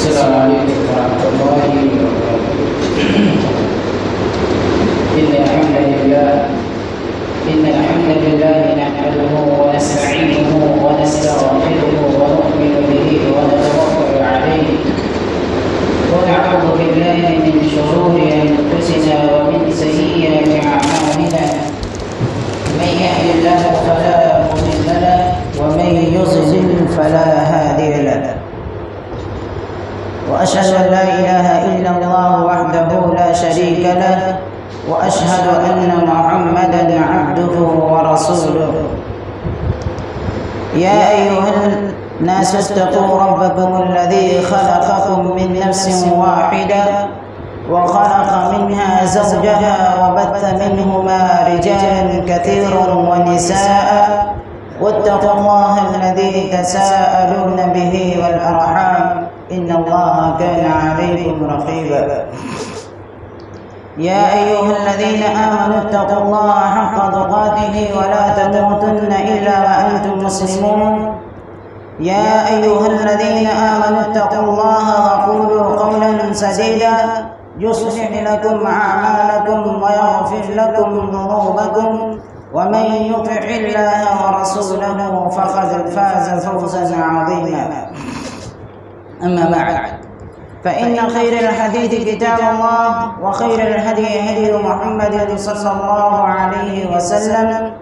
السلام عليكم ورحمة الله وبركاته. إن الحمد لله نحمده ونستعينه ونستغفره ونؤمن به ونتوكل عليه ونعوذ بالله من شرور أنفسنا ومن سيئات أعمالنا. من يهد الله فلا مضل له ومن يضلل فلا هادي له. وأشهد أن لا إله إلا الله وحده لا شريك له وأشهد أن محمدا عبده ورسوله. يا أيها الناس اتقوا ربكم الذي خلقكم من نفس واحدة وخلق منها زوجها وبث منهما رجالا كثيرا ونساء واتقوا الله الذي تساءلون به والأرحام إن الله كان عليكم رقيبا. يا أيها الذين آمنوا اتقوا الله حق تقاته ولا تموتن إلا وأنتم مسلمون. يا أيها الذين آمنوا اتقوا الله وقولوا قولا سديدا يصلح لكم أعمالكم ويغفر لكم ذنوبكم ومن يطع الله ورسوله فقد فاز فوزا عظيما. أما بعد فإن خير الحديث كتاب الله وخير الهدي هدي محمد صلى الله عليه وسلم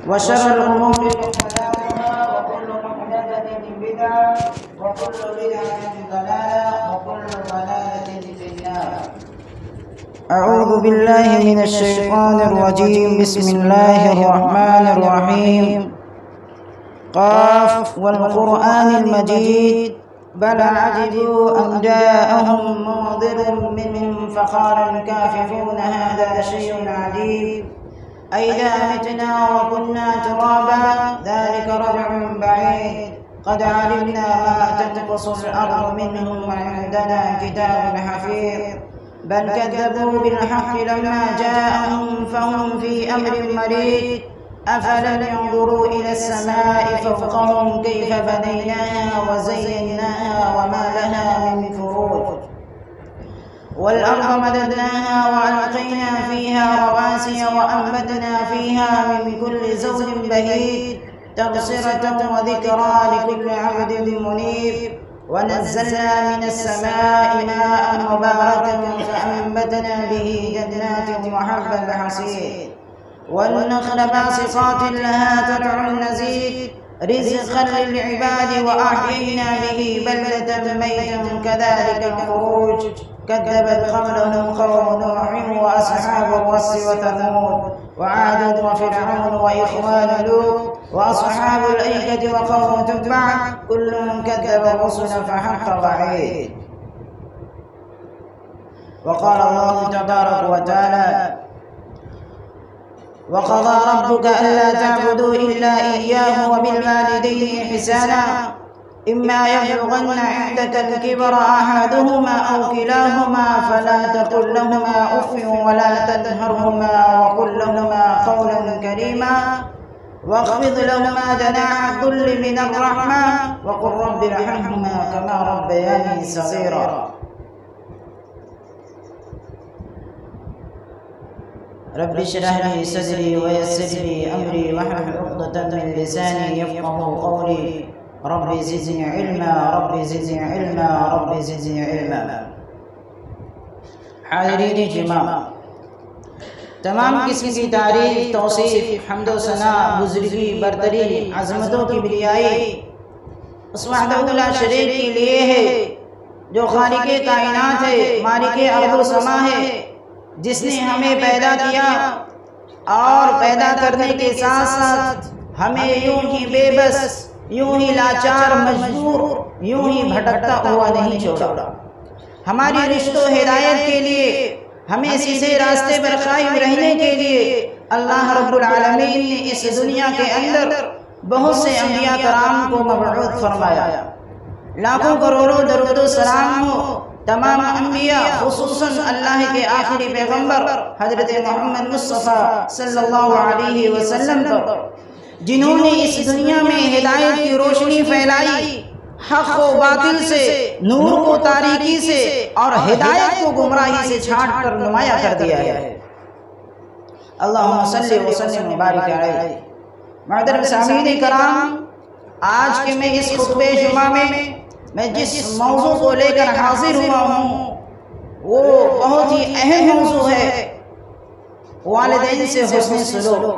وشر الأمور محدثاتها وكل محدثة بدعة وكل بدعة ضلالة وكل ضلالة في النار. أعوذ بالله من الشيطان الرجيم. بسم الله الرحمن الرحيم. قاف والقرآن المجيد بل عجبوا أن جاءهم منذر منهم فقال الكافرون هذا شيء عجيب أئذا متنا وكنا ترابا ذلك رجع بعيد قد علمنا ما تنقص الأرض منهم وعندنا كتاب حفيظ بل كذبوا بالحق لما جاءهم فهم في أمر مريج أفلم ينظروا إلى السماء فوقهم كيف بنيناها وزيناها وما لها من فروج والأرض مددناها وألقينا فيها رواسي وأنبتنا فيها من كل زوج بهيج تبصرة وذكرى لكل عبد منيب ونزلنا من السماء ماء مباركا فأنبتنا به جنات وحب الحصيد والنخل باسقات لها طلع نضيد رزقا للعباد وأحيينا به بلدة ميتا كذلك الخروج كذبت قبلهم قوم نوح وأصحاب الرس وثمود وعاد وفرعون وإخوان لوط وأصحاب الأيكة وقوم تبع كل كذب الرسل فحق وعيد. وقال الله تبارك وتعالى وقضى ربك ألا تعبدوا إلا إياه وبالوالدين إحسانا إما يبلغن عندك الكبر أحدهما أو كلاهما فلا تقل لهما أف ولا تنهرهما وقل لهما قولا كريما واخفض لهما جناح الذل من الرحمة وقل رب ارحمهما كما ربياني صغيرا. رب اشرح لي صدري ويسر لي أمري واحلل عقدة من لساني يفقهوا قولي رب زدني علما رب زدني علما رب زدني علما. حاضرین اجتماع، تمام قسم کی تعریف، توصیف، حمد و ثنا، بزرگی، برتری، عظمت و کبریائی اس وحدہ لا شریک کے لیے ہے جو خالق کائنات ہے، مالک ارض و سما ہے، جس نے ہمیں پیدا کیا اور پیدا کرنے کے ساتھ ساتھ ہمیں یوں ہی بے بس، یوں ہی لاچار، مجبور، یوں ہی بھٹکتا ہوا نہیں چھوڑا. ہماری رشت و ہدایت کے لیے، ہمیں سیدھے راستے پر قائم رہنے کے لیے اللہ رب العالمین نے اس دنیا کے اندر بہت سے انبیاء کرام کو مبعوث فرمایا. لاکھوں کروڑوں درود و سلام ہو تمام انبیاء، خصوصاً اللہ کے آخری پیغمبر حضرت محمد مصطفیٰ صلی اللہ علیہ وسلم پر، جنہوں نے اس دنیا میں ہدایت کی روشنی پھیلائی، حق کو باطل سے، نور کو تاریکی سے اور ہدایت کو گمراہی سے چھانٹ کر نمایاں کر دیا ہے۔ اللہم صلی وسلم وبارک علیہ۔ محترم سامعین کرام، آج کے میں اس خطبہ جمعہ میں جس موضوع کو لے کر حاضر ہوا ہوں وہ بہت ہی اہم موضوع ہے، والدین سے حسن سلوک۔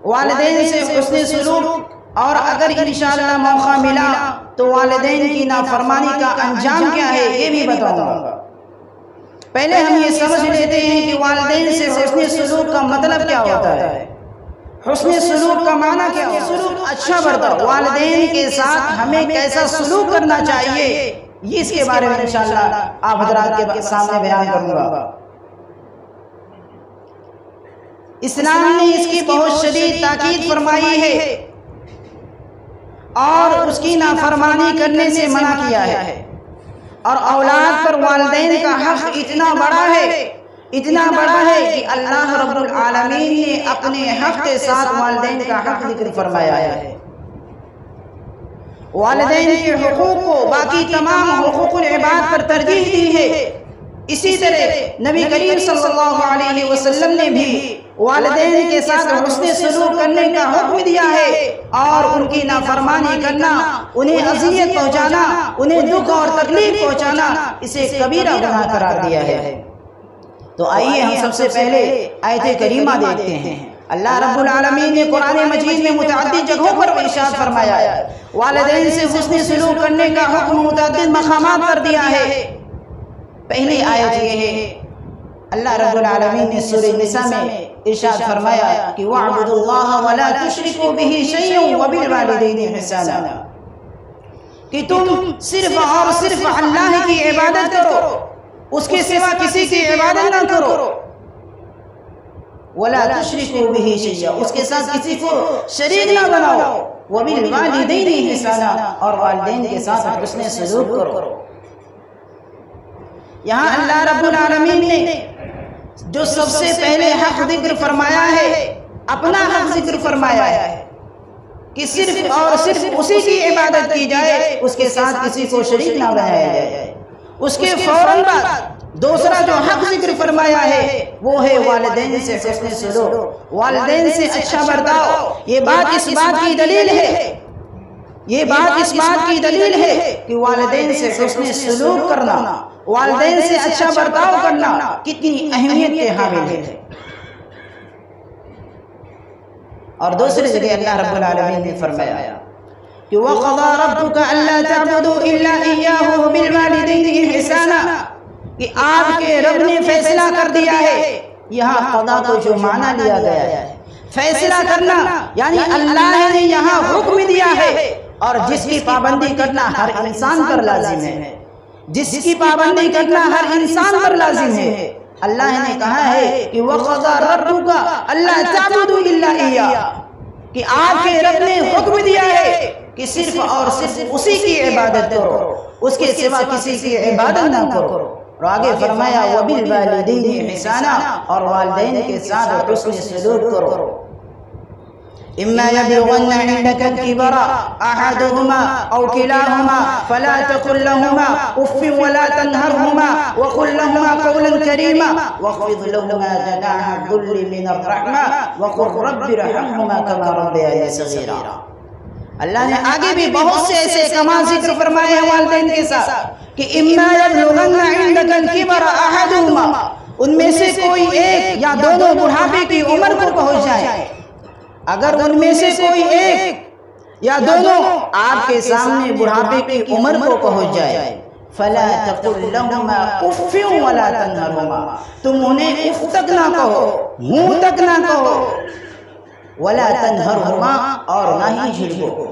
والدین سے حسن سلوک، اور اگر انشاءاللہ موقع ملا تو والدین کی نافرمانی کا انجام کیا ہے یہ بھی بتاؤں گا۔ پہلے ہم یہ سمجھ لیتے ہیں کہ والدین سے حسن سلوک کا مطلب کیا ہوتا ہے، حسن سلوک کا معنی کیا ہوتا ہے۔ سلوک اچھا برتاؤ، والدین کے ساتھ ہمیں کیسا سلوک کرنا چاہیے یہ اس کے بارے میں انشاءاللہ آپ حضرات کے سامنے بیان کروں گا۔ اسلام نے اس کی بہت شدید تاکید فرمائی ہے اور اس کی نافرمانی کرنے سے منع کیا ہے، اور اولاد پر والدین کا حق اتنا بڑا ہے کہ اللہ رب العالمین نے اپنے حق کے ساتھ والدین کا حق ذکر فرمایا ہے۔ والدین کے حقوق کو باقی تمام حقوق العباد پر ترجیح دی ہے۔ اسی طرح نبی کریم صلی اللہ علیہ وسلم نے بھی والدین کے ساتھ حسن سلوک کرنے کا حکم دیا ہے، اور ان کی نافرمانی کرنا، انہیں اذیت پہنچانا، انہیں دکھ اور تکلیف پہنچانا اسے کبیرہ گناہ قرار دیا ہے۔ تو آئیے ہم سب سے پہلے آیت کریمہ دیکھتے ہیں۔ اللہ رب العالمین نے قرآن مجید میں متعدد جگہوں پر ارشاد فرمایا ہے، والدین سے حسن سلوک کرنے کا حکم متعدد مقامات پر دیا ہے۔ پہلی آیت یہ ہے، اللہ رب العالمین نے سورہ نساء میں ارشاد فرمایا کہ وَاعْبُدُوا اللَّهَ وَلَا تُشْرِكُوا بِهِ شَيْئًا وَبِالْوَالِدَيْنِ إِحْسَانًا، کہ تم صرف اور صرف اللہ کی عبادت کرو، اس کے سوا کسی کی عبادت نہ کرو۔ وَلَا تُشْرِكُوا بِهِ شَيْئًا، اس کے ساتھ کسی کو شریک نہ بناؤ۔ وَبِالْوَالِدَيْنِ إِحْسَانًا، اور والدین کے ساتھ حسن سلوک کرو۔ یہاں اللہ رب العالمین نے جو سب سے پہلے حق ذکر فرمایا ہے، اپنا حق ذکر فرمایا ہے کہ صرف اور صرف اسی کی عبادت کی جائے، اس کے ساتھ کسی کو شریک نہ بنایا جائے۔ اس کے فوراً بعد دوسرا جو حق ذکر فرمایا ہے وہ ہے والدین سے حسن سلوک، والدین سے اچھا برتاؤ۔ یہ بات اس بات کی دلیل ہے کہ والدین سے حسن سلوک کرنا، والدین سے اچھا برتاؤ کرنا کتنی اہمیت کے حامل ہے۔ اور دوسری جگہ اللہ رب العالمین نے فرمایا کہ وَقَضَىٰ رَبُّكَ أَلَّا تَعْبُدُوا إِلَّا إِيَّاهُ وَبِالْوَالِدَيْنِ إِحْسَانًا، کہ آپ کے رب نے فیصلہ کر دیا ہے۔ یہاں قضا کو جو معنی لیا گیا ہے فیصلہ کرنا، یعنی اللہ نے یہاں حکم دیا ہے، اور جس کی پابندی کرنا ہر انسان پر لازم ہے، جس کی پابندی کرنا ہر انسان پر لازم ہے۔ اللہ نے کہا ہے کہ وَقَضَىٰ رَبُّكَ أَلَّا تَعْبُدُوا إِلَّا إِيَّاهُ، کہ آپ کے رب نے حکم دیا ہے کہ صرف اور صرف اسی کی عبادت کرو، اس کے سوا کسی کی عبادت نہ کرو۔ اور آگے فرمایا وَبِالْوَالِدَيْنِ إِحْسَانًا، اور والدین کے ساتھ حسن سلوک کرو۔ إما يبلغن عندك الكبر أحدهما أو كلاهما فلا تقل لهما أف ولا تنهرهما وقل لهما قولا كريما واخفض لهما جناح الذل من الرحمة وقل رب ارحمهما كما ربياني صغيرا۔ اللہ نے آگے بھی بہت سے ایسے کمال ذکر فرمائے ہیں والدین کے ساتھ کہ اما يبلغن عندك الكبر أحدهما، ان میں سے کوئی ایک یا دونوں بڑھاپے کی عمر کو پہنچ جائے۔ اگر ان میں سے کوئی ایک یا دونوں آپ کے سامنے بڑھاپے کی عمر کو پہنچ جائے، فلا تقل لهما اف ولا تنهرهما، تم انہیں اف تک نہ کہو، منہ تک نہ کہو، ولا تنهرهما، اور نہ ہی جھڑکو،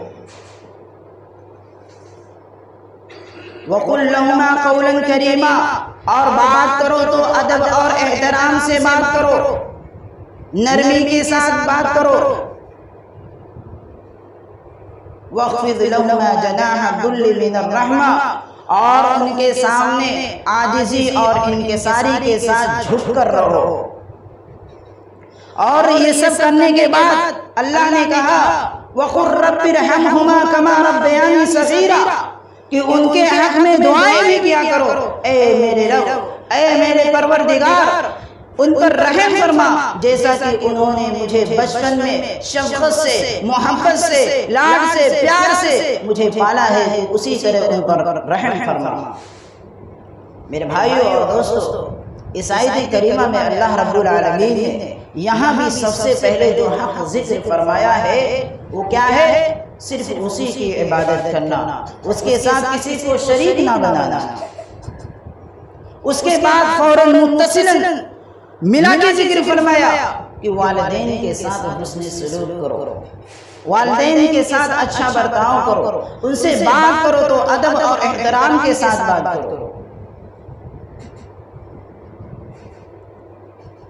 وقل لهما قولا كريما، اور بات کرو تو ادب اور احترام سے بات کرو، نرمی کے ساتھ بات کرو۔ وَاخْفِضْ لَهُمَا جَنَاحَ الذُّلِّ مِنَ الرَّحْمَةِ، اور ان کے سامنے عاجزی اور انکساری کے ساتھ جھک کر رہو۔ اور یہ سب کرنے کے بعد اللہ نے کہا وَقُلْ رَبِّ ارْحَمْهُمَا كَمَا رَبَّيَانِي صَغِيرًا، کہ ان کے حق میں دعائیں بھی کیا کرو، اے میرے رب، اے میرے پروردگار، ان پر رحم فرما جیسا کہ انہوں نے مجھے بچپن میں شفقت سے، محبت سے، لاڈ سے، پیار سے مجھے پالا ہے، اسی طرح ان پر رحم فرما۔ میرے بھائیوں اور دوستو، اس آیت کریمہ میں اللہ رب العالمین نے یہاں بھی سب سے پہلے جو حق ذکر فرمایا ہے وہ کیا ہے؟ صرف اسی کی عبادت کرنا، اس کے ساتھ کسی کو شریک نہ بنانا۔ اس کے بعد فوراً متصلاً ملا کے ذکر فرمایا کہ والدین کے ساتھ حسن سلوک کرو، والدین کے ساتھ اچھا برتاؤ کرو، ان سے بات کرو تو ادب اور احترام کے ساتھ بات کرو۔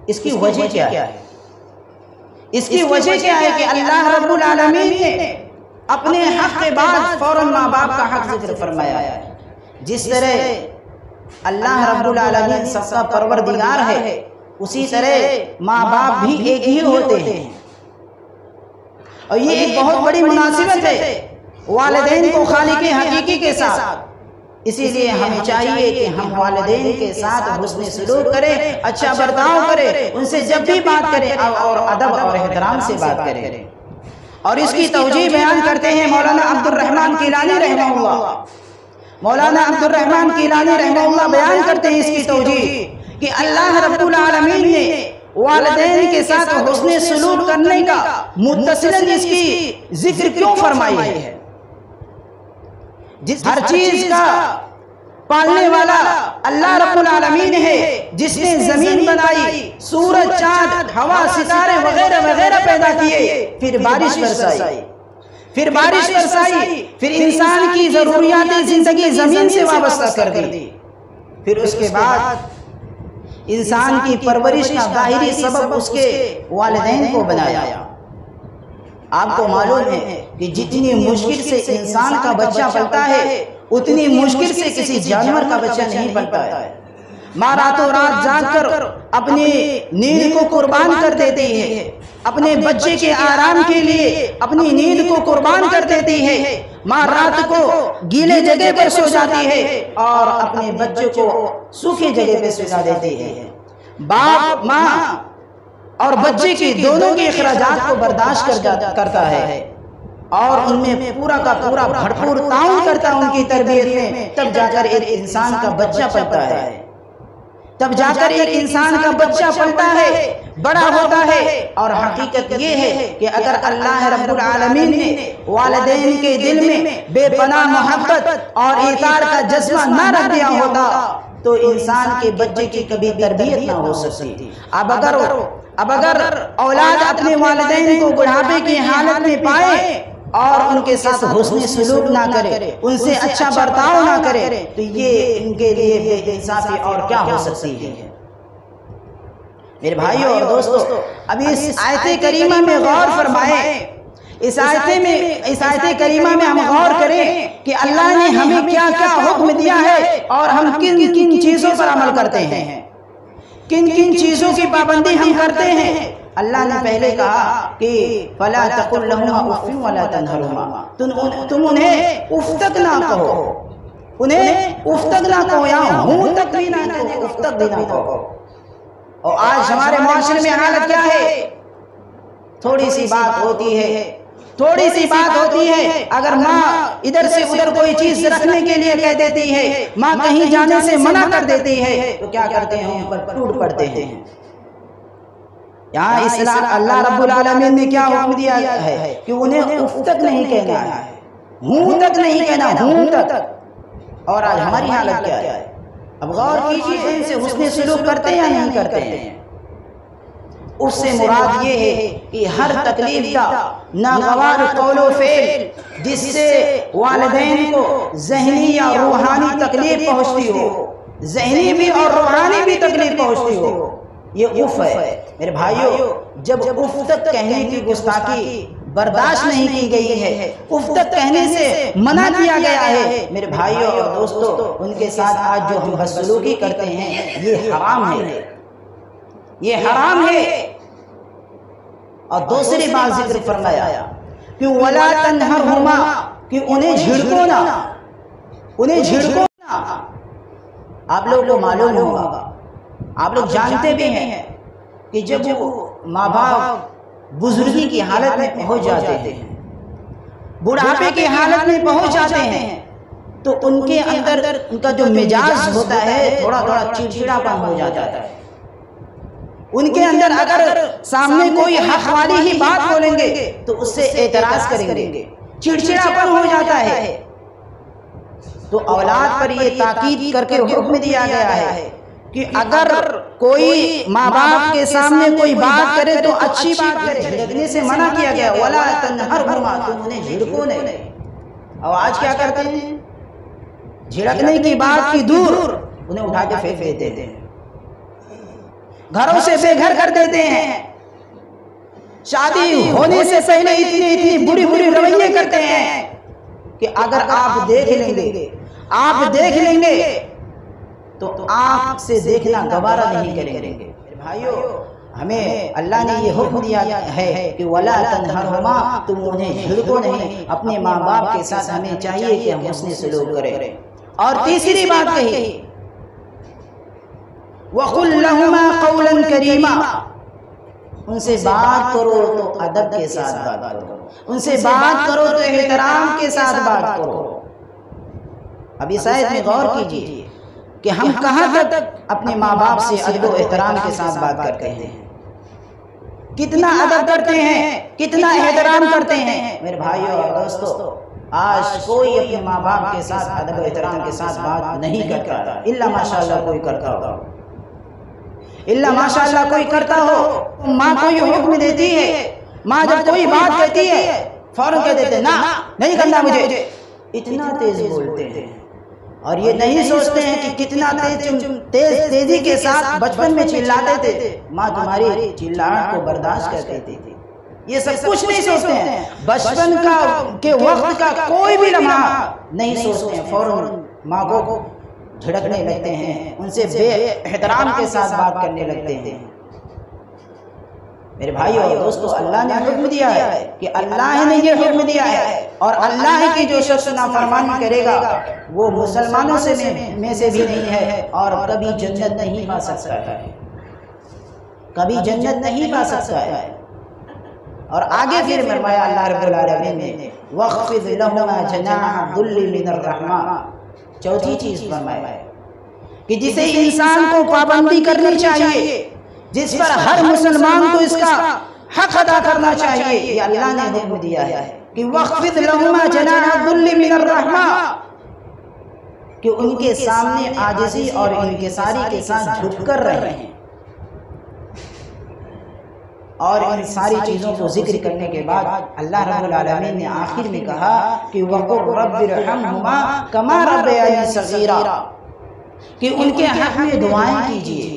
اس کی وجہ کیا ہے؟ اس کی وجہ کیا ہے کہ اللہ رب العالمین نے اپنے حق کے بعد فوراً ماں باپ کا حق ذکر فرمایا ہے۔ جس طرح اللہ رب العالمین سب کا پروردگار ہے، اسی طرح ماں باپ بھی ایک ہی ہوتے ہیں، اور یہ ایک بہت بڑی مناسبت ہے والدین کو خالق حقیقی کے ساتھ۔ اسی لیے ہمیں چاہیے کہ ہم والدین کے ساتھ حسن سلوک کریں، اچھا برتاؤ کریں، ان سے جب بھی بات کریں اور ادب اور احترام سے بات کریں۔ اور اس کی توجیہ بیان کرتے ہیں مولانا عبد الرحمن کیلانی رحمہ اللہ۔ مولانا عبد الرحمن کیلانی رحمہ اللہ بیان کرتے ہیں اس کی توجیہ کہ اللہ رب العالمین نے والدین کے ساتھ حسن سلوک کرنے کا متصلاً اس کی ذکر کیوں فرمائی ہے؟ ہر چیز کا پالنے والا اللہ رب العالمین ہے، جس نے زمین بنائی، سورج، چاند، ہوا، ستارے وغیرہ وغیرہ پیدا کیے، پھر بارش برسائی، پھر انسان کی ضروریات زندگی زمین سے وابستہ کر دی، پھر اس کے بعد انسان کی پرورش کا ظاہری سبب اس کے والدین کو بنایا۔ آپ کو معلوم ہے کہ جتنی مشکل سے انسان کا بچہ پلتا ہے، اتنی مشکل سے کسی جانور کا بچہ نہیں پلتا ہے۔ ماں راتوں رات جاگ کر اپنی نیند کو قربان کر دیتی ہے، اپنے بچے کے آرام کے لیے اپنی نیند کو قربان کر دیتی ہے۔ ماں رات کو گیلے جگہ پر سو جاتی ہے اور اپنے بچے کو سوکھی جگہ پہ سلا دیتی ہے۔ باپ، ماں اور بچے کی دونوں کے اخراجات کو برداشت کرتا ہے اور ان میں پورا کا پورا بھرپور تعاون کرتا ہے ان کی تربیت میں، تب جا کر ایک انسان کا بچہ پلتا ہے، بڑا ہوتا ہے۔ اور حقیقت یہ ہے کہ اگر اللہ رب العالمین نے والدین کے دل میں بے پناہ محبت اور ایثار کا جذبہ نہ رکھ دیا ہوتا تو انسان کے بچے کی کبھی تربیت نہ ہو سکتی۔ اب اگر اولاد اپنے والدین کو بڑھاپے کی حالت میں پائے اور ان کے ساتھ حسن سلوک نہ کرے، ان سے اچھا برتاؤ نہ کرے، تو یہ ان کے لیے بے انصافی اور کیا ہو سکتی ہے؟ میرے بھائیوں اور دوستو، اب اس آیت کریمہ میں غور فرمائیں، اس آیت کریمہ میں ہم غور کریں کہ اللہ نے ہمیں کیا کیا حکم دیا ہے اور ہم کن کن چیزوں پر عمل کرتے ہیں، کن کن چیزوں کی پابندی ہم کرتے ہیں۔ اللہ نے پہلے کہا کہ فَلَا تَقُلْ لَهُمَا أُفٍّ وَلَا تَنْهَرْهُمَا، تم انہیں اف تک نہ کہو، انہیں اف تک نہ کہو، یا ہوں تک بھی نہ کہو، اف تک بھی نہ کہو۔ اور آج ہمارے معاشرے میں حالت کیا ہے؟ تھوڑی سی بات ہوتی ہے، اگر ماں ادھر سے ادھر کوئی چیز رکھنے کے لیے کہہ دیتی ہے، ماں کہیں جانے سے منع کر دیتی ہے، تو کیا کرتے ہیں؟ ان پر ٹوٹ پڑتے ہیں۔ یہاں اسلام اللہ رب العالمین نے کیا حکم دیا ہے کہ انہیں اف تک نہیں کہنا ہے، ہوں تک نہیں کہنا، ہوں تک۔ اور آج ہماری حالت کیا ہے؟ اب غور کیجیے، ان سے حسن سلوک کرتے ہیں یا نہیں کرتے ہیں؟ اس سے مراد یہ ہے کہ ہر تکلیف کا ناگوار قول و فعل جس سے والدین کو ذہنی یا روحانی تکلیف پہنچتی ہو، ذہنی بھی اور روحانی بھی تکلیف پہنچتی ہو، یہ اف ہے۔ میرے بھائیوں، جب اف تک کہنے کی گستاخی برداشت نہیں کی گئی ہے، اف تک کہنے سے منع کیا گیا ہے، میرے بھائیوں اور دوستو، ان کے ساتھ آج جو ہم بدسلوکی کرتے ہیں یہ حرام ہے، یہ حرام ہے۔ اور دوسری بات ذکر فرمایا، کہ وَلَا تَنْهَرْهُمَا، کہ انہیں جھڑکو نہ، انہیں جھڑکو نہ۔ آپ لوگ کو معلوم ہوگا، آپ لوگ جانتے بھی ہیں کہ جب وہ ماں باپ بزرگی کی حالت میں پہنچ جاتے ہیں، بڑھاپے کی حالت میں پہنچ جاتے ہیں، تو ان کے اندر ان کا جو مزاج ہوتا ہے تھوڑا تھوڑا چڑچڑا پن ہو جاتا ہے۔ ان کے اندر اگر سامنے کوئی حق والی ہی بات بولیں گے تو اس سے اعتراض کریں گے، چڑچڑا پن ہو جاتا ہے۔ تو اولاد پر یہ تاکید کر کے حکم دیا گیا ہے کہ اگر کوئی ماں باپ کے سامنے کوئی بات کرے تو اچھی بات کرے، جھڑکنے سے منع کیا گیا، وَلَا تَنْهَرْهُمَا، تم انہیں جھڑکو نہیں۔ اور آج کیا کرتے ہیں؟ جھڑکنے کی بات کی دور، انہیں اٹھا کے پھینک دیتے ہیں، گھروں سے بے گھر کر دیتے ہیں، شادی ہونے سے پہلے اتنی بری بری رویے کرتے ہیں کہ اگر آپ دیکھ لیں گے تو آنکھ سے دیکھنا دوبارہ نہیں کریں گے۔ بھائیو، ہمیں اللہ نے یہ حکم دیا ہے کہ وَلَا تَنْهَرْهُمَا، تم انہیں جھڑکو نہیں۔ اپنے ماں باپ کے ساتھ ہمیں چاہیے کہ ہم حسن سلوک کریں۔ اور تیسری بات کہی، وَقُلْ لَهُمَا قَوْلًا كَرِيمًا، ان سے بات کرو تو ادب کے ساتھ بات کرو، ان سے بات کرو تو احترام کے ساتھ بات کرو۔ اب اس آیت میں غور کیجئے کہ ہم کہاں تک اپنے ماں باپ سے ادب و احترام کے ساتھ بات کرتے ہیں، کتنا ادب کرتے ہیں، کتنا احترام کرتے ہیں۔ میرے بھائیو اور دوستو، آج کوئی اپنے ماں باپ کے ساتھ ادب و احترام کے ساتھ بات نہیں کرتا، الا ماشاءاللہ کوئی کرتا ہو، الا ماشاءاللہ کوئی کرتا ہو۔ ماں کو یہ حکم دیتی ہے، ماں جب کوئی بات کہتی ہے فوراً کہہ دیتے نا، نہیں کرنا مجھے، اتنا تیز بولتے ہیں۔ اور یہ نہیں سوچتے ہیں کہ کتنا تیزی کے ساتھ بچپن میں چلاتے تھے، ماں تمہاری چلاہٹ کو برداشت کرتی تھی۔ یہ سب کچھ نہیں سوچتے ہیں، بچپن کے وقت کا کوئی بھی لمحہ نہیں سوچتے ہیں، فوراً ماں کو جھڑکنے لگتے ہیں، ان سے بے احترام کے ساتھ بات کرنے لگتے ہیں۔ میرے بھائیو اور دوستو، اللہ نے حکم دیا ہے کہ اللہ نے یہ حکم دیا ہے، اور اللہ کی جو شخص نافرمانی کرے گا وہ مسلمانوں میں سے بھی نہیں ہے، اور کبھی جنت نہیں پا سکتا ہے، کبھی جنت نہیں پا سکتا ہے۔ اور آگے پھر فرمایا اللہ رب العالمین نے وَخْفِضْ لَهُمَا جَنَاحَ الذُّلِّ مِنَ الرَّحْمَةِ، چوتھی چیز فرمایا کہ جسے انسان کو پابندی کرنی چاہیے، جس پر ہر مسلمان کو اس کا حق ادا کرنا چاہیے، یہ اللہ نے حکم دیا ہے کہ وَخْفِضْ لَهُمَا جَنَاحَ الذُّلِّ مِنَ الرَّحْمَةِ، کہ ان کے سامنے عاجزی اور انکساری کے ساتھ جھک کر رہے ہیں۔ اور ان ساری چیزوں کو ذکر کرنے کے بعد اللہ رب العالمین نے آخر میں کہا کہ وَقُلْ رَبِّ ارْحَمْهُمَا كَمَا رَبَّيَانِي صَغِيرًا، کہ ان کے حق میں دعائیں کیجئے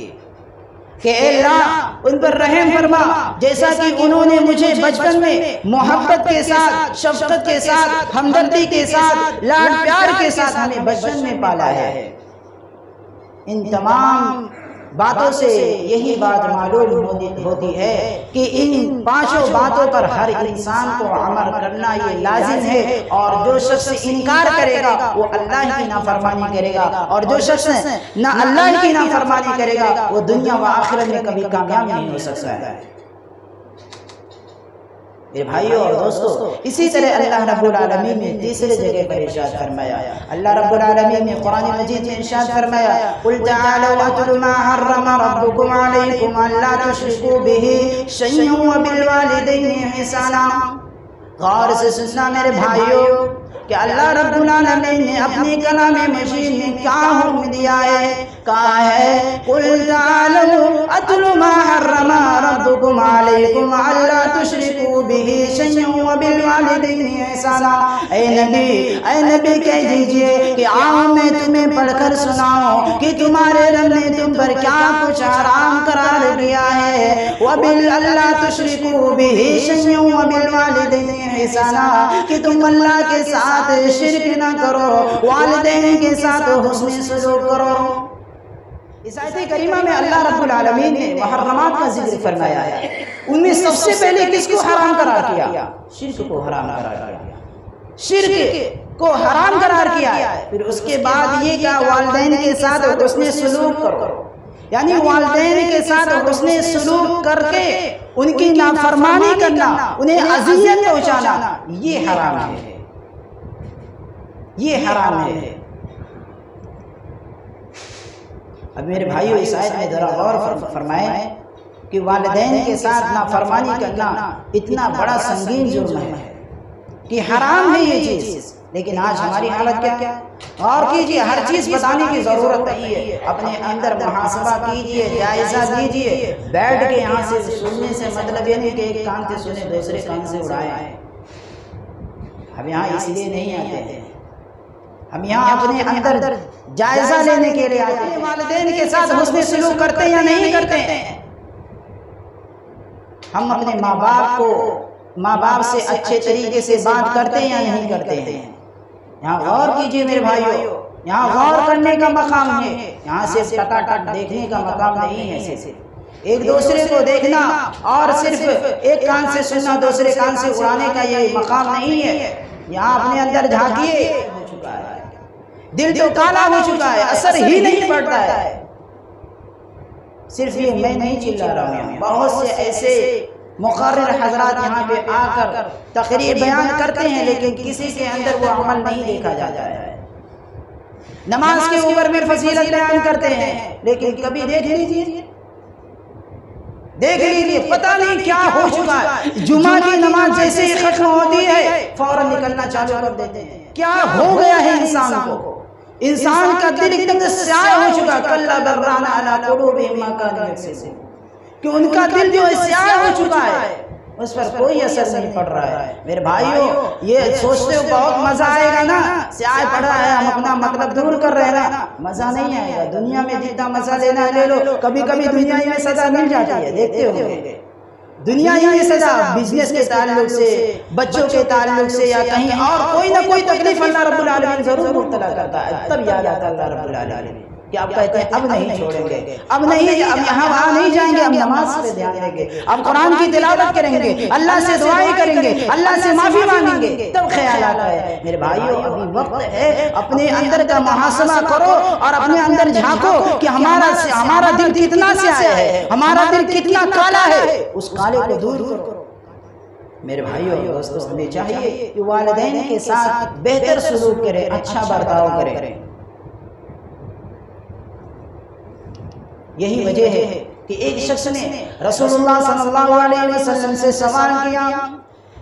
کہ اے اللہ ان پر رحم فرما، جیسا کہ انہوں نے مجھے بچپن میں محبت کے ساتھ، شفقت کے ساتھ، ہمدردی کے ساتھ، لاڈ پیار کے ساتھ ہمیں بچپن میں پالا ہے۔ ان تمام باتوں سے یہی بات معلوم ہوتی ہے کہ ان پانچوں باتوں پر ہر انسان کو عمل کرنا یہ لازم ہے، اور جو شخص انکار کرے گا وہ اللہ کی نافرمانی کرے گا، اور جو شخص نہ اللہ کی نافرمانی کرے گا وہ دنیا و آخرت میں کبھی کامیاب نہیں ہو سکتا ہے۔ میرے بھائیو اور دوستو، اسی طرح اللہ رب العالمین نے تیسرے جگہ پر ارشاد فرمایا، اللہ رب العالمین نے قرآن مجید میں ارشاد فرمایا قُلْ تَعَالَوْا أَتْلُ مَا حَرَّمَ رَبُّكُمْ عَلَيْكُمْ أَلَّا تُشْرِكُوا بِهِ شَيْئًا وَبِالْوَالِدَيْنِ إِحْسَانًا۔ غور سے سننا میرے بھائیو کہ اللہ رب العالمین نے اپنی کلام مجید میں کیا حکم دیا ہے، کہا ہے قُلْ تَعَالَوْا أَتْلُ مَا حَرَّمَ رَبُّكُمْ عَلَيْكُمْ أَلَّا تُشْرِكُوا بِهِ شَيْئًا وَبِالْوَالِدَيْنِ إِحْسَانًا۔ اے نبی کہہ دیجئے کہ آؤ میں تمہیں پڑھ کر سناؤں کہ تمہارے رب نے تم پر کیا کچھ حرام قرار دیا ہے، أَلَّا تُشْرِكُوا بِهِ شَيْئًا وَبِالْوَالِدَيْنِ إِحْسَانًا، کہ تم اللہ کے ساتھ شرک نہ کرو، والدین کے ساتھ حسن سلوک کرو۔ اس آیت کریمہ میں اللہ رب العالمین نے محرمات کا ذکر فرمایا ہے، ان میں سب سے پہلے کس کو حرام قرار کیا؟ شرک کو حرام قرار کیا، شرک کو حرام قرار کیا ہے۔ پھر اس کے بعد یہ کہا والدین کے ساتھ حسن سلوک کرو، یعنی والدین کے ساتھ حسن سلوک کر کے ان کی نافرمانی کرنا، انہیں اذیت پہنچانا، یہ حرام ہے، یہ حرام ہے۔ اب میرے بھائیو اس آیت میں ذرا غور فرمائیں کہ والدین کے ساتھ نافرمانی کرنا اتنا بڑا سنگین جرم ہے کہ حرام ہے یہ چیز، لیکن آج ہماری حالت کیا ہے؟ غور کیجئے، ہر چیز بتانے کی ضرورت نہیں ہے، اپنے اندر محاسبہ کیجئے، جائزہ لیجئے، بیٹھ کے یہاں سے سننے سے مطلب یہ نہیں کہ ایک کان سے سنے دوسرے کان سے اڑائیں۔ ہم یہاں اس لیے نہیں آتے ہیں، ہم یہاں اپنے اندر جائزہ لینے کے لیے آتے ہیں۔ والدین کے ساتھ حسن سلوک کرتے یا نہیں کرتے ہیں؟ ہم اپنے ماں باپ سے اچھے طریقے سے بات کرتے ہیں یا نہیں کرتے ہیں؟ یہاں غور کیجئے میرے بھائیو، یہاں غور کرنے کا مقام ہے، یہاں صرف ٹٹا دیکھنے کا مقام نہیں ہے، صرف ایک دوسرے کو دیکھنا اور صرف ایک کان سے سننا دوسرے کان سے اڑانے کا یہ مقام نہیں ہے۔ یہاں اپنے اندر جھانکیے، ہو چکا ہے، دل تو کالا ہو چکا ہے، اثر ہی نہیں پڑتا ہے۔ صرف یہ میں نہیں چلا رہا ہوں، بہت سے ایسے مقرر حضرات یہاں پہ آ کر تقریر بیان کرتے ہیں، لیکن کسی کے اندر وہ عمل نہیں دیکھا جاتا ہے۔ نماز کے اوپر میں فضیلت بیان کرتے ہیں، لیکن کبھی دیکھ لیجیے پتہ نہیں کیا ہو چکا ہے۔ جمعہ کی نماز جیسے ہی ختم ہوتی ہے فوراً نکلنا چالو کر دیتے ہیں۔ کیا ہو گیا ہے انسان کو؟ انسان کا دل ایک دم سیاہ ہو چکا، کلا بران علی قلوبہم ما کانوا یکسبون، کہ ان کا دل جو سیاہ ہو چکا ہے اس پر کوئی اثر نہیں پڑ رہا ہے۔ میرے بھائیو یہ سوچتے ہو بہت مزہ آئے گا نا، سیاہ پڑا ہے ہم اپنا مطلب دور کر رہے ہیں نا، مزہ نہیں آئے گا۔ دنیا میں جتنا مزہ لینا ہے لے لو، کبھی کبھی دنیا میں سزا مل جاتی ہے، دیکھتے ہوں گے دنیا میں سزا، بزنس کے تعلق سے، بچوں کے تعلق سے یا کہیں اور کوئی نہ کوئی تکلیف اللہ رب العالمین ضرور مبتلا کرتا ہے، تب یاد آتا ہے اللہ رب العالمین کہ آپ کہتے ہیں اب نہیں چھوڑیں گے، اب نہیں، اب یہاں وہاں نہیں جائیں گے، اب نماز پہ دھیان دیں گے، اب قرآن کی تلاوت کریں گے، اللہ سے دعائیں کریں گے، اللہ سے معافی مانگیں گے، تب خیال آتا ہے۔ میرے بھائیو ابھی وقت ہے، اپنے اندر کا محاسبہ کرو اور اپنے اندر جھانکو کہ ہمارا دل کتنا سیاہ ہے، ہمارا دل کتنا کالا ہے، اس کالے کو دور کرو۔ میرے بھائیو دوستو ہمیں چاہیے کہ والدین کے ساتھ بہتر سلوک کریں، اچھا برتاؤ کریں۔ یہی وجہ ہے کہ ایک شخص نے رسول اللہ صلی اللہ علیہ وسلم سے سوال کیا،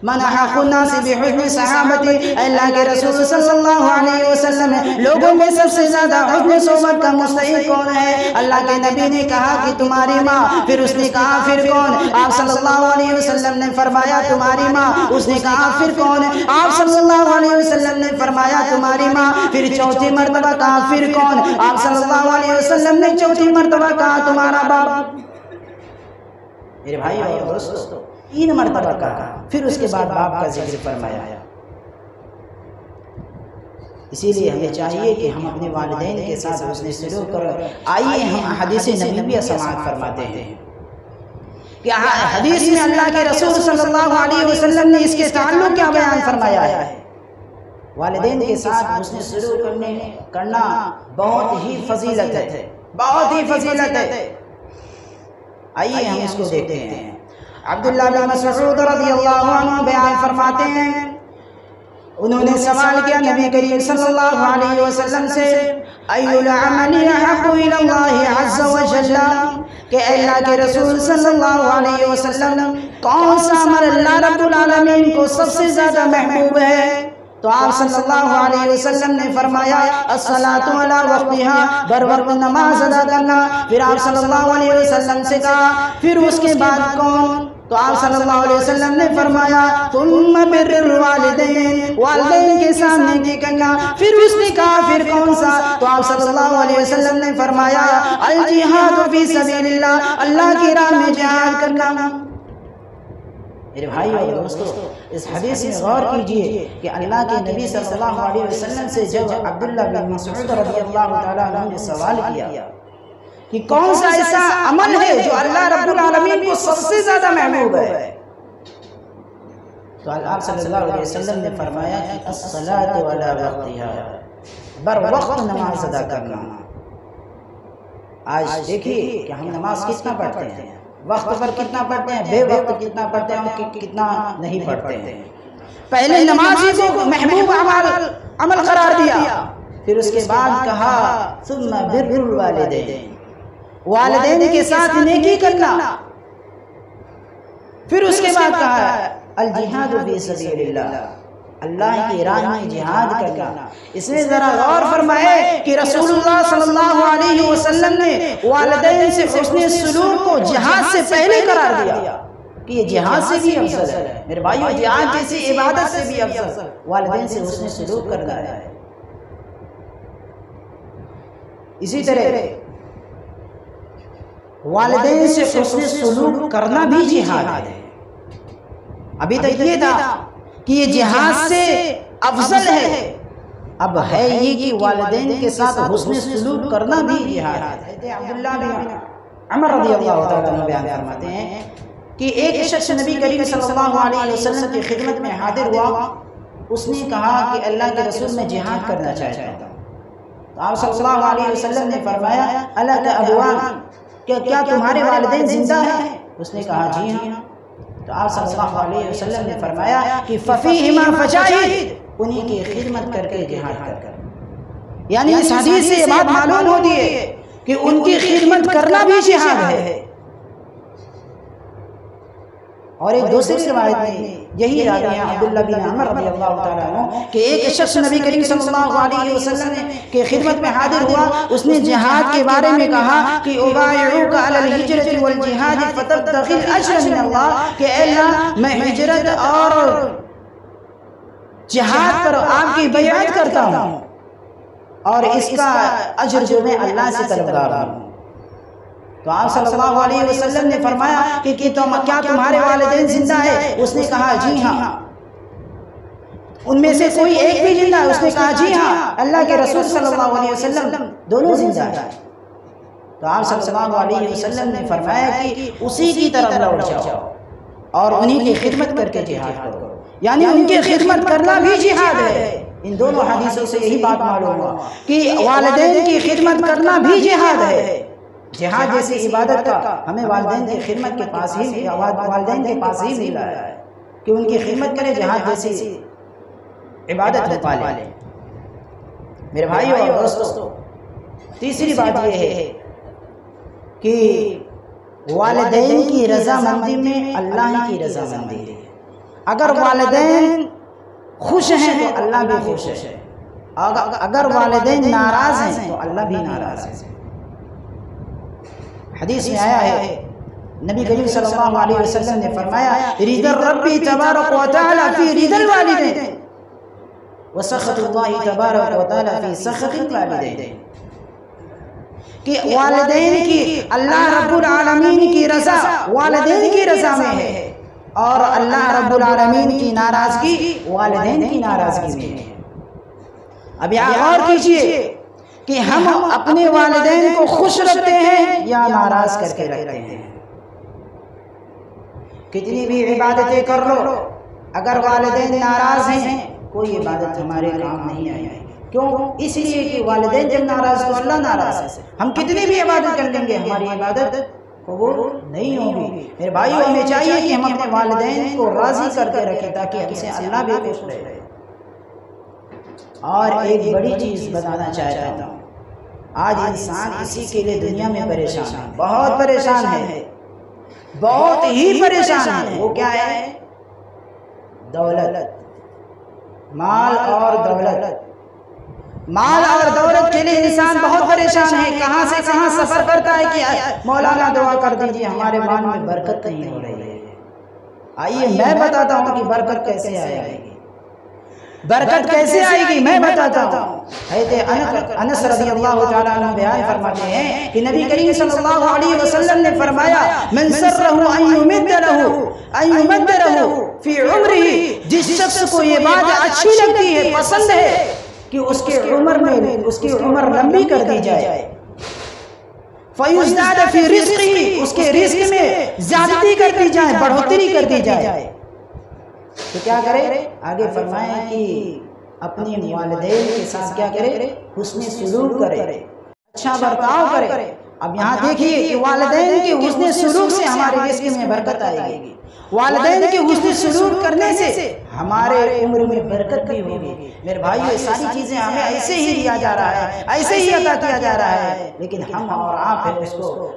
من احق الناس بحسن صحابتی، اللہ کے رسول صلی اللہ علیہ وسلم لوگوں میں سب سے زیادہ حسن صحبت کا مستحق کون ہے؟ اللہ کے نبی نے کہا کہ تمہاری ماں، پھر اس نے کہا پھر کون؟ آپ صلی اللہ علیہ وسلم نے فرمایا تمہاری ماں، اس نے کہا پھر کون؟ آپ صلی اللہ علیہ وسلم نے فرمایا تمہاری ماں، پھر چوتھی مرتبہ کہا پھر کون؟ آپ صلی اللہ علیہ وسلم نے چوتھی مرتبہ کہا تمہارا باپ۔ میرے بھائی اور دوستو 3 مرتبہ کہا، پھر اس کے بعد باپ کا ذکر فرمایا۔ اسی لیے ہمیں چاہیے کہ ہم اپنے والدین کے ساتھ حسن سلوک کریں۔ آئیے ہم حدیث نبویہ سماعت فرماتے ہیں کہ حدیث میں اللہ کے رسول صلی اللہ علیہ وسلم نے اس کے تعلق کیا بیان فرمایا ہے۔ والدین کے ساتھ حسن سلوک کرنا بہت ہی فضیلت ہے، بہت ہی فضیلت ہے۔ آئیے ہم اس کو دیکھتے ہیں۔ عبداللہ بن مسعود رضی اللہ عنہ بیان فرماتے ہیں، انہوں نے سوال کیا نبی کریم صلی اللہ علیہ وسلم سے، ای العمل احب الی اللہ عز وجل، کہ اللہ کے رسول صلی اللہ علیہ وسلم کون سا عمل اللہ رب العالمین کو سب سے زیادہ محبوب ہے؟ تو آپ صلی اللہ علیہ وسلم نے فرمایا الصلاۃ علی وقتها، بر وقت نماز ادا کرنا۔ پھر آپ صلی اللہ علیہ وسلم سے کہا پھر اس کے بعد کون؟ تو آپ صلی اللہ علیہ وسلم نے فرمایا ثم بر الوالدین، والدین کے سامنے نیکی کرنا۔ پھر اس نے کہا پھر کون سا؟ تو آپ صلی اللہ علیہ وسلم نے فرمایا الجہاد فی سبیل اللہ، اللہ کی راہ میں جہاد کرنا۔ میرے بھائی اور دوستو اس حدیث میں غور کیجئے کہ اللہ کے نبی صلی اللہ علیہ وسلم سے جب عبداللہ بن مسعود رضی اللہ تعالیٰ عنہ نے سوال کیا کہ کون سا ایسا عمل ہے جو اللہ رب العالمین کو سب سے زیادہ محبوب ہے؟ تو آپ صلی اللہ علیہ وسلم نے فرمایا کہ الصلاۃ علی وقتها، بر وقت نماز ادا کرنا۔ آج دیکھیے کہ ہم نماز کتنا پڑھتے ہیں، وقت پر کتنا پڑھتے ہیں، بے وقت کتنا پڑھتے ہیں اور کتنا نہیں پڑھتے ہیں۔ پہلے نمازی کو محبوب عمل قرار دیا، پھر اس کے بعد کہا ثم بر الوالدین، والدین کے ساتھ نیکی کرنا، پھر اس کے بعد کہا الجہاد فی سبیل اللہ، اللہ کی راہ میں جہاد کرنا۔ اس میں ذرا غور فرمائے کہ رسول اللہ صلی اللہ علیہ وسلم نے والدین سے حسن سلوک کو جہاد سے پہلے قرار دیا کہ یہ جہاد سے بھی افضل ہے۔ میرے بھائیو، جہاد جیسی عبادت سے بھی افضل والدین سے حسن سلوک کرنا ہے۔ اسی طرح والدین سے حسن سلوک کرنا بھی جہاد ہے۔ ابھی تک یہ تھا کہ یہ جہاد سے افضل ہے، اب ہے یہ کہ والدین کے ساتھ حسن سلوک کرنا بھی جہاد ہے۔ عبداللہ بن عمر رضی اللہ تعالیٰ عنہ بیان فرماتے ہیں کہ ایک شخص نبی کریم صلی اللہ علیہ وسلم کی خدمت میں حاضر ہوا، اس نے کہا کہ اللہ کے رسول میں جہاد کرنا چاہتا ہوں۔ تو آپ صلی اللہ علیہ وسلم نے فرمایا الا کا ابوان، کیا تمہارے والدین زندہ ہیں؟ اس نے کہا جی ہاں۔ تو آپ صلی اللہ علیہ وسلم نے فرمایا کہ ففیہما فجاہد، انہی کی خدمت کر کے جہاد کر۔ یعنی اس حدیث سے یہ بات معلوم ہوتی ہے کہ ان کی خدمت کرنا بھی جہاد ہے۔ اور ایک دوسری روایت میں یہی راوی ہیں عبداللہ بن عمر رضی اللہ تعالیٰ عنہ کہ ایک شخص نبی کریم صلی اللہ علیہ وسلم کے خدمت میں حاضر ہوا، اس نے جہاد کے بارے میں کہا کہ ابایعوک علی الہجرۃ والجہاد فتبتغی الاجر من اللہ، کہ اے اللہ میں ہجرت اور جہاد پر آپ کی بیعت کرتا ہوں اور اس کا اجر جو میں اللہ سے طلبگار ہوں۔ تو آپ صلی اللہ علیہ وسلم نے فرمایا کہ کیا تمہارے والدین زندہ ہے؟ اس نے کہا جی ہاں۔ ان میں سے کوئی ایک بھی زندہ ہے؟ اس نے کہا جی ہاں۔ اللہ کے رسول صلی اللہ علیہ وسلم دونوں زندہ ہیں۔ تو آپ صلی اللہ علیہ وسلم نے فرمایا کہ اسی کی طرف لوٹ جاؤ اور انہی کی خدمت کر کے جہاد کرو، یعنی ان کی خدمت کرنا بھی جہاد ہے۔ ان دونوں حدیثوں سے یہی بات معلوم ہوا کہ والدین کی خدمت کرنا بھی جہاد ہے۔ جہاد جیسی عبادت کا ہمیں والدین کی خدمت کے پاس ہی ملا ہے کہ ان کی خدمت کرے، جہاد جیسی عبادت میں پالے۔ میرے بھائیو اور دوستو، تیسری بات یہ ہے کہ والدین کی رضامندی میں اللہ کی رضامندی ہے۔ اگر والدین خوش ہیں تو اللہ بھی خوش ہے، اگر والدین ناراض ہیں تو اللہ بھی ناراض ہے۔ حدیث میں آیا ہے، نبی کریم صلی اللہ علیہ وسلم نے فرمایا رضا الرب تبارک و تعالی فی رضا الوالدین وسخط اللہ تبارک و تعالی فی سخط الوالدین، کہ والدین کی اللہ رب العالمین کی رضا والدین کی رضا میں ہے اور اللہ رب العالمین کی ناراضگی والدین کی ناراضگی میں ہے۔ اب یہاں غور کیجئے کہ ہم اپنے والدین کو خوش رکھتے ہیں یا ناراض کر کے رکھتے ہیں۔ کتنی بھی عبادتیں کر لو، اگر والدین ناراض ہیں کوئی عبادت ہمارے کام نہیں آئے گی۔ کیوں؟ اس لیے کہ والدین جب ناراض تو اللہ ناراض ہے۔ ہم کتنی بھی عبادت کر لیں گے ہماری عبادت قبول نہیں ہوگی۔ میرے بھائیو، ہمیں چاہیے کہ ہم اپنے والدین کو راضی کر کے رکھیں تاکہ ہم سے اللہ بھی خوش رہے۔ اور ایک بڑی چیز بتانا چاہتا ہوں، آج انسان اسی کے لیے دنیا میں پریشان ہے، بہت پریشان ہے، بہت ہی پریشان ہے۔ وہ کیا ہے؟ دولت، مال اور دولت۔ مال اور دولت کے لیے انسان بہت پریشان ہے، کہاں سے کہاں سفر کرتا ہے کہ مولانا دعا کر دیجئے ہمارے مال میں برکت نہیں ہو رہی ہے۔ آئیے میں بتاتا ہوں کہ برکت کیسے آئے گی، برکت کیسے آئے گی میں بتاتا ہوں۔ حضرت انس رضی اللہ تعالیٰ عنہ بیان فرماتے ہیں کہ نبی کریم صلی اللہ علیہ وسلم نے فرمایا من سرہ ان یمد لہ فی عمرہ، جس شخص کو یہ بات اچھی لگتی ہے، پسند ہے کہ اس کی عمر لمبی کر دی جائے، فَيُزْدَادَ فِي رِزْقِهِ، اس کے رزق میں زیادتی کر دی جائے، بڑھوتری کر دی جائے، تو کیا کرے؟ آگے فرمائیں کہ اپنے والدین کے ساتھ کیا کرے؟ حسن سلوک کرے، اچھا برتاؤ کرے۔ اب یہاں دیکھیے کہ والدین کے حسن سلوک سے ہمارے رزق میں برکت آئے گی، والدین کے حسن سلوک کرنے سے ہمارے عمر میں برکت بھی ہوگی۔ میرے بھائیو، یہ ساری چیزیں ہمیں ایسے ہی دیا جا رہا ہے، ایسے ہی عطا کیا جا رہا ہے، لیکن ہم اور آپ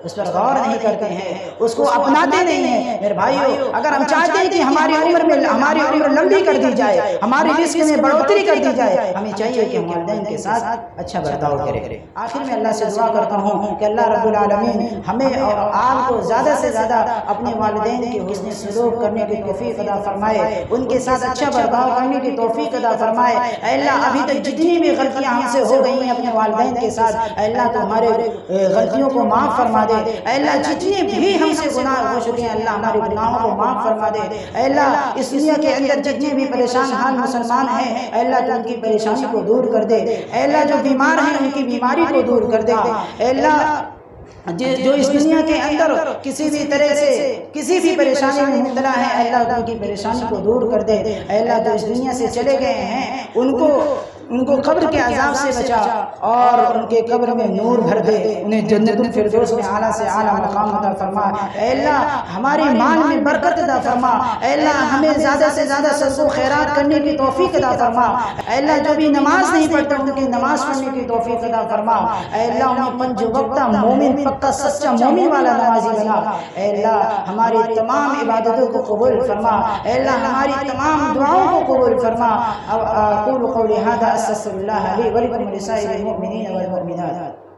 اس پر غور نہیں کرتے ہیں، اس کو اپناتے نہیں ہیں۔ میرے بھائیو، اگر ہم چاہتے ہیں کہ ہماری عمر لمبی کر دی جائے، ہماری رزق میں بڑھوتری کر دی جائے، ہمیں چاہیے کہ ہم والدین کے ساتھ اچھا برتاؤ کریں۔ آخر میں اللہ سے دعا کرتا ہوں کہ اللہ رب العالمین ہمیں اور آپ کو زیادہ سے زیادہ اپنے والدین کے حسن سلوک کرنے کی توفیق عطا فرمائے، ان کے ساتھ اچھا برتاؤ کرنے کی توفیق عطا فرمائے۔ اے اللہ، ابھی تک جتنی بھی غلطیاں ہم سے ہو گئی ہیں اپنے والدین کے ساتھ، اے اللہ تو ہمارے غلطیوں کو معاف فرما دے۔ اے اللہ، جتنے بھی ہم سے گناہ ہو چکے ہیں، اللہ ہمارے گناہوں کو معاف فرما دے۔ اے اللہ، اس دنیا کے اندر جتنے بھی پریشان حال مسلمان ہیں، اے اللہ تو ان کی پریشانی کو دور کر دے۔ اے اللہ، جو بیمار ہیں ان کی بیماری کو دور کر دے۔ اے اللہ، جو اس دنیا کے اندر کسی بھی طرح سے کسی بھی پریشانی میں مبتلا ہے، اے اللہ ان کی پریشانی کو دور کر دے۔ اے اللہ، جو اس دنیا سے چلے گئے ہیں ان کو قبر کے عذاب سے بچا اور ان کے قبر میں نور بھر دے، انہیں جنت الفردوس میں اعلیٰ سے اعلیٰ مقام عطا فرما۔ اے اللہ، ہماری مال میں برکت عطا فرما۔ اے اللہ، ہمیں زیادہ سے زیادہ صدقہ و خیرات کرنے کی توفیق عطا فرما۔ اے اللہ، جو بھی نماز نہیں پڑھتے ان کی نماز پڑھنے کی توفیق عطا فرما۔ اے اللہ، انہیں پنج وقتہ مومن، پکا سچا مومن والا نمازی بنا۔ اے اللہ، ہماری تمام عبادتوں کو قبول فرما۔ اے اللہ، ہماری تمام دعاؤں کو قبول فرما۔ اقول قولی ھذا استغفر اللہ لی ولکم ولسائر المؤمنین والمؤمنات۔